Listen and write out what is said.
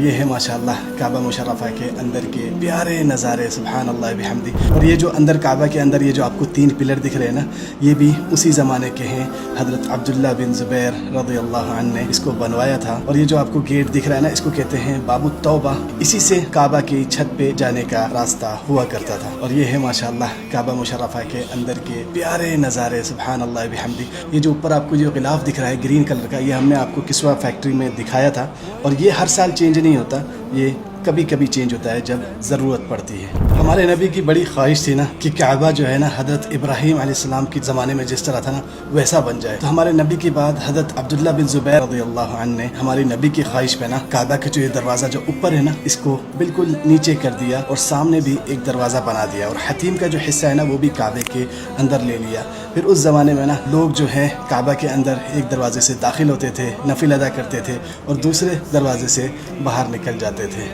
ये है माशाअल्लाह काबा मुशर्रफा के अंदर के प्यारे नज़ारे, सुभान अल्लाह बिहम्दी। और ये जो अंदर काबा के अंदर ये जो आपको 3 पिलर दिख रहे हैं ना, ये भी उसी ज़माने के हैं। हज़रत अब्दुल्ला बिन ज़ुबैर रज़ियल्लाहु अन्हु ने इसको बनवाया था। और ये जो आपको गेट दिख रहा है ना, इसको कहते हैं बाबु तौबा। इसी से काबा की छत पे जाने का रास्ता हुआ करता था। और ये है माशाअल्लाह काबा मुशर्रफा के अंदर के प्यारे नज़ारे, सुभान अल्लाह बिहम्दी। ये जो ऊपर आपको जो गिलाफ दिख रहा है ग्रीन कलर का, ये हमने आपको किस्वा फैक्ट्री में दिखाया था। और ये हर साल चेंज नहीं होता, ये कभी कभी चेंज होता है जब ज़रूरत पड़ती है। हमारे नबी की बड़ी ख्वाहिश थी ना कि काबा जो है ना हज़रत इब्राहीम अलैहिस्सलाम के ज़माने में जिस तरह था ना वैसा बन जाए। तो हमारे नबी के बाद हज़रत अब्दुल्ला बिन ज़ुबैर रज़ियल्लाहु अन्हु ने हमारी नबी की ख्वाहिश पे ना काबा के जो ये दरवाज़ा जो ऊपर है ना, इसको बिल्कुल नीचे कर दिया और सामने भी एक दरवाज़ा बना दिया। और हतीम का जो हिस्सा है ना वो भी काबे के अंदर ले लिया। फिर उस ज़माने में ना लोग जो है काबा के अंदर एक दरवाजे से दाखिल होते थे, नफिल अदा करते थे और दूसरे दरवाजे से बाहर निकल जाते थे।